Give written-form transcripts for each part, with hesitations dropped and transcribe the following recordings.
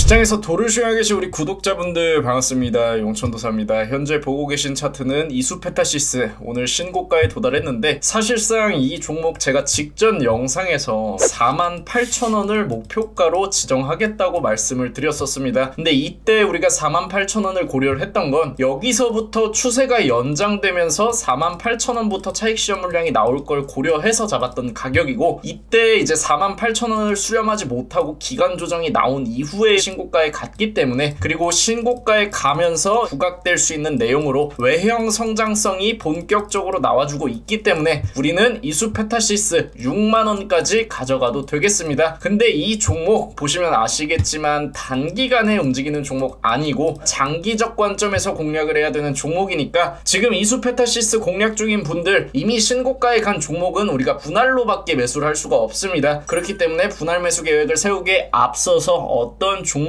시장에서 도를 쉬고 계신 우리 구독자분들 반갑습니다. 용천도사입니다. 현재 보고 계신 차트는 이수페타시스 오늘 신고가에 도달했는데, 사실상 이 종목 제가 직전 영상에서 48,000원을 목표가로 지정하겠다고 말씀을 드렸었습니다. 근데 이때 우리가 48,000원을 고려를 했던 건 여기서부터 추세가 연장되면서 48,000원부터 차익 시험 물량이 나올 걸 고려해서 잡았던 가격이고, 이때 이제 48,000원을 수렴하지 못하고 기간 조정이 나온 이후에 신고가에 갔기 때문에, 그리고 신고가에 가면서 부각될 수 있는 내용으로 외형 성장성이 본격적으로 나와주고 있기 때문에 우리는 이수페타시스 6만원까지 가져가도 되겠습니다. 근데 이 종목 보시면 아시겠지만 단기간에 움직이는 종목 아니고 장기적 관점에서 공략을 해야 되는 종목이니까, 지금 이수페타시스 공략 중인 분들, 이미 신고가에 간 종목은 우리가 분할로밖에 매수를 할 수가 없습니다. 그렇기 때문에 분할 매수 계획을 세우기에 앞서서 어떤 종목인지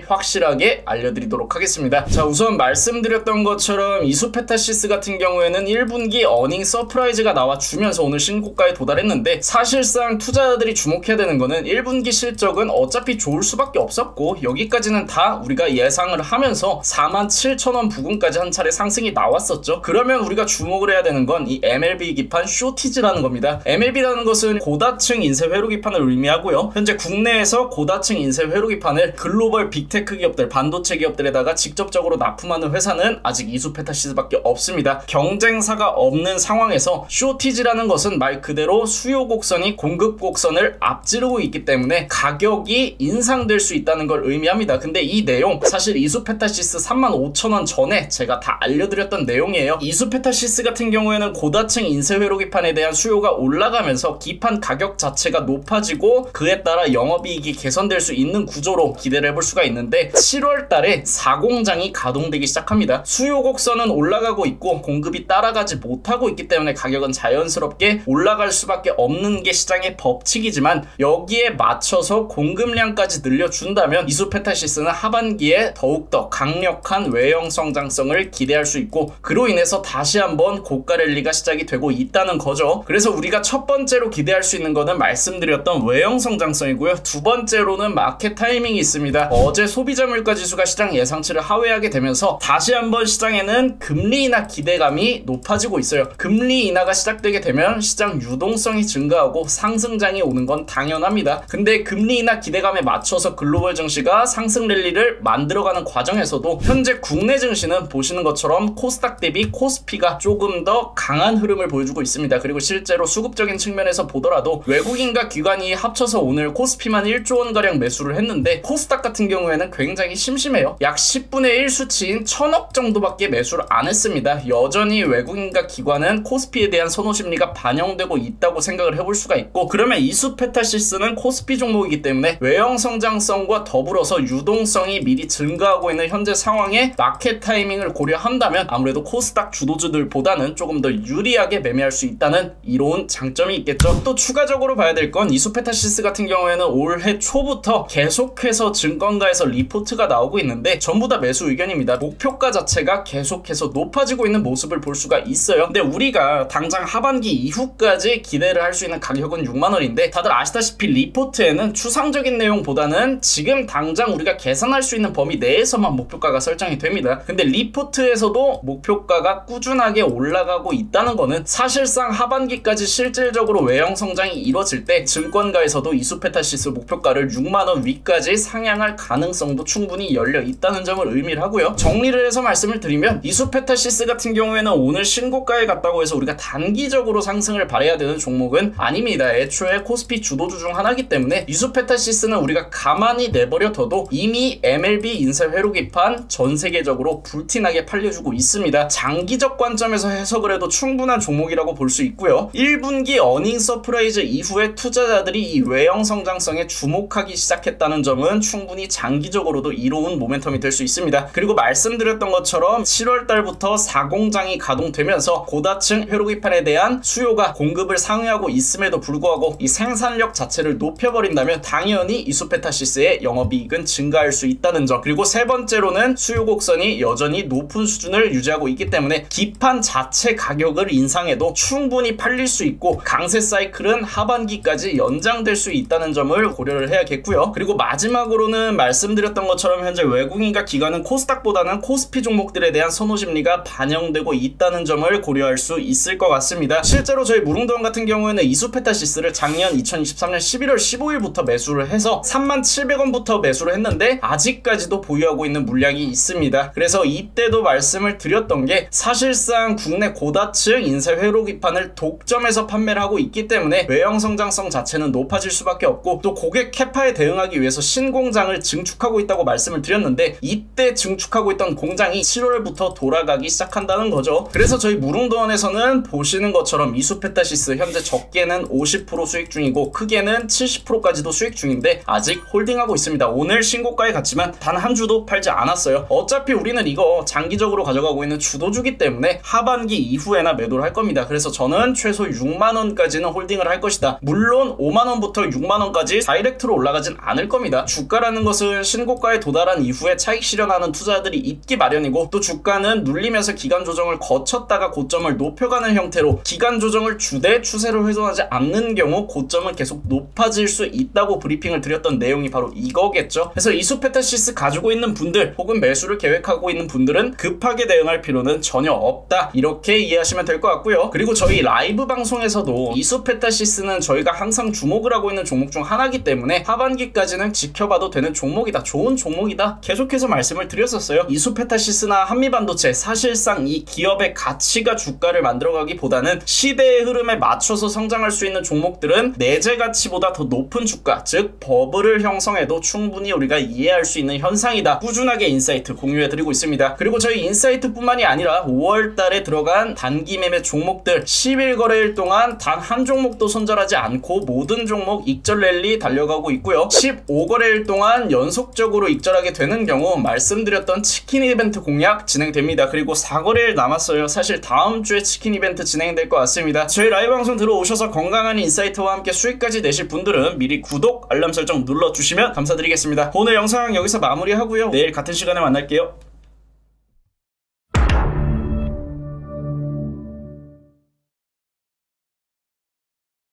확실하게 알려드리도록 하겠습니다. 자, 우선 말씀드렸던 것처럼 이수페타시스 같은 경우에는 1분기 어닝 서프라이즈가 나와주면서 오늘 신고가에 도달했는데, 사실상 투자자들이 주목해야 되는 거는 1분기 실적은 어차피 좋을 수밖에 없었고, 여기까지는 다 우리가 예상을 하면서 47,000원 부근까지 한 차례 상승이 나왔었죠. 그러면 우리가 주목을 해야 되는 건 이 MLB 기판 쇼티지라는 겁니다. MLB라는 것은 고다층 인쇄 회로 기판을 의미하고요. 현재 국내에서 고다층 인쇄 회로 기판을 글로벌 빅테크 기업들, 반도체 기업들에다가 직접적으로 납품하는 회사는 아직 이수페타시스밖에 없습니다. 경쟁사가 없는 상황에서 쇼티지라는 것은 말 그대로 수요 곡선이 공급 곡선을 앞지르고 있기 때문에 가격이 인상될 수 있다는 걸 의미합니다. 근데 이 내용 사실 이수페타시스 35,000원 전에 제가 다 알려드렸던 내용이에요. 이수페타시스 같은 경우에는 고다층 인쇄 회로 기판에 대한 수요가 올라가면서 기판 가격 자체가 높아지고 그에 따라 영업이익이 개선될 수 있는 구조로 기대를 해볼 수가 있는데, 7월 달에 4공장이 가동되기 시작합니다. 수요 곡선은 올라가고 있고 공급이 따라가지 못하고 있기 때문에 가격은 자연스럽게 올라갈 수밖에 없는 게 시장의 법칙이지만, 여기에 맞춰서 공급량까지 늘려준다면 이수페타시스는 하반기에 더욱더 강력한 외형 성장성을 기대할 수 있고, 그로 인해서 다시 한번 고가 랠리가 시작이 되고 있다는 거죠. 그래서 우리가 첫 번째로 기대할 수 있는 거는 말씀드렸던 외형 성장성이고요. 두 번째로는 마켓 타이밍이 있습니다. 어제 소비자 물가 지수가 시장 예상치를 하회하게 되면서 다시 한번 시장에는 금리 인하 기대감이 높아지고 있어요. 금리 인하가 시작되게 되면 시장 유동성이 증가하고 상승장이 오는 건 당연합니다. 근데 금리 인하 기대감에 맞춰서 글로벌 증시가 상승 랠리를 만들어가는 과정에서도 현재 국내 증시는 보시는 것처럼 코스닥 대비 코스피가 조금 더 강한 흐름을 보여주고 있습니다. 그리고 실제로 수급적인 측면에서 보더라도 외국인과 기관이 합쳐서 오늘 코스피만 1조 원가량 매수를 했는데, 코스닥 같은 경우에는 굉장히 심심해요. 약 10분의 1 수치인 1,000억 정도밖에 매수를 안 했습니다. 여전히 외국인과 기관은 코스피에 대한 선호 심리가 반영되고 있다고 생각을 해볼 수가 있고, 그러면 이수페타시스는 코스피 종목이기 때문에 외형 성장성과 더불어서 유동성이 미리 증가하고 있는 현재 상황에 마켓 타이밍을 고려한다면 아무래도 코스닥 주도주들보다는 조금 더 유리하게 매매할 수 있다는 이로운 장점이 있겠죠. 또 추가적으로 봐야 될 건 이수페타시스 같은 경우에는 올해 초부터 계속해서 증권가에서 리포트가 나오고 있는데 전부 다 매수 의견입니다. 목표가 자체가 계속해서 높아지고 있는 모습을 볼 수가 있어요. 근데 우리가 당장 하반기 이후까지 기대를 할 수 있는 가격은 6만원인데, 다들 아시다시피 리포트에는 추상적인 내용보다는 지금 당장 우리가 계산할 수 있는 범위 내에서만 목표가가 설정이 됩니다. 근데 리포트에서도 목표가가 꾸준하게 올라가고 있다는 거는 사실상 하반기까지 실질적으로 외형 성장이 이루어질 때 증권가에서도 이수페타시스 목표가를 6만원 위까지 상향할 가능성도 충분히 열려 있다는 점을 의미를 하고요. 정리를 해서 말씀을 드리면, 이수페타시스 같은 경우에는 오늘 신고가에 갔다고 해서 우리가 단기적으로 상승을 바라야 되는 종목은 아닙니다. 애초에 코스피 주도주 중 하나이기 때문에 이수페타시스는 우리가 가만히 내버려둬도 이미 MLB 인쇄 회로 기판 전 세계적으로 불티나게 팔려주고 있습니다. 장기적 관점에서 해석을 해도 충분한 종목이라고 볼 수 있고요. 1분기 어닝 서프라이즈 이후에 투자자들이 이 외형 성장성에 주목하기 시작했다는 점은 충분히 장기적으로도 이로운 모멘텀이 될 수 있습니다. 그리고 말씀드렸던 것처럼 7월 달부터 4공장이 가동되면서 고다층 회로 기판에 대한 수요가 공급을 상회하고 있음에도 불구하고 이 생산력 자체를 높여버린다면 당연히 이수페타시스의 영업이익은 증가할 수 있다는 점, 그리고 세 번째로는 수요 곡선이 여전히 높은 수준을 유지하고 있기 때문에 기판 자체 가격을 인상해도 충분히 팔릴 수 있고 강세 사이클은 하반기까지 연장될 수 있다는 점을 고려를 해야겠고요. 그리고 마지막으로는 저는 말씀드렸던 것처럼 현재 외국인과 기관은 코스닥보다는 코스피 종목들에 대한 선호 심리가 반영되고 있다는 점을 고려할 수 있을 것 같습니다. 실제로 저희 무릉도원 같은 경우에는 이수페타시스를 작년 2023년 11월 15일부터 매수를 해서 37,000원부터 매수를 했는데 아직까지도 보유하고 있는 물량이 있습니다. 그래서 이때도 말씀을 드렸던 게 사실상 국내 고다층 인쇄 회로 기판을 독점해서 판매를 하고 있기 때문에 외형 성장성 자체는 높아질 수밖에 없고, 또 고객 캐파에 대응하기 위해서 신공장을 증축하고 있다고 말씀을 드렸는데 이때 증축하고 있던 공장이 7월부터 돌아가기 시작한다는 거죠. 그래서 저희 무릉도원에서는 보시는 것처럼 이수페타시스 현재 적게는 50% 수익 중이고 크게는 70%까지도 수익 중인데 아직 홀딩하고 있습니다. 오늘 신고가에 갔지만 단 한 주도 팔지 않았어요. 어차피 우리는 이거 장기적으로 가져가고 있는 주도주기 때문에 하반기 이후에나 매도를 할 겁니다. 그래서 저는 최소 6만원까지는 홀딩을 할 것이다. 물론 5만원부터 6만원까지 다이렉트로 올라가진 않을 겁니다. 주가라는 것은 신고가에 도달한 이후에 차익 실현하는 투자들이 있기 마련이고, 또 주가는 눌리면서 기간 조정을 거쳤다가 고점을 높여가는 형태로 기간 조정을 주되 추세를 훼손하지 않는 경우 고점은 계속 높아질 수 있다고 브리핑을 드렸던 내용이 바로 이거겠죠. 그래서 이수페타시스 가지고 있는 분들 혹은 매수를 계획하고 있는 분들은 급하게 대응할 필요는 전혀 없다, 이렇게 이해하시면 될 것 같고요. 그리고 저희 라이브 방송에서도 이수페타시스는 저희가 항상 주목을 하고 있는 종목 중 하나이기 때문에 하반기까지는 지켜봐도 되는 종목이다, 좋은 종목이다 계속해서 말씀을 드렸었어요. 이수페타시스나 한미반도체, 사실상 이 기업의 가치가 주가를 만들어가기보다는 시대의 흐름에 맞춰서 성장할 수 있는 종목들은 내재 가치보다 더 높은 주가, 즉 버블을 형성해도 충분히 우리가 이해할 수 있는 현상이다, 꾸준하게 인사이트 공유해드리고 있습니다. 그리고 저희 인사이트뿐만이 아니라 5월달에 들어간 단기 매매 종목들 10일 거래일 동안 단 한 종목도 손절하지 않고 모든 종목 익절 랠리 달려가고 있고요. 15거래일 동안 연속적으로 익절하게 되는 경우 말씀드렸던 치킨 이벤트 공략 진행됩니다. 그리고 4거래일 남았어요. 사실 다음 주에 치킨 이벤트 진행될 것 같습니다. 저희 라이브 방송 들어오셔서 건강한 인사이트와 함께 수익까지 내실 분들은 미리 구독, 알람 설정 눌러주시면 감사드리겠습니다. 오늘 영상 여기서 마무리하고요. 내일 같은 시간에 만날게요.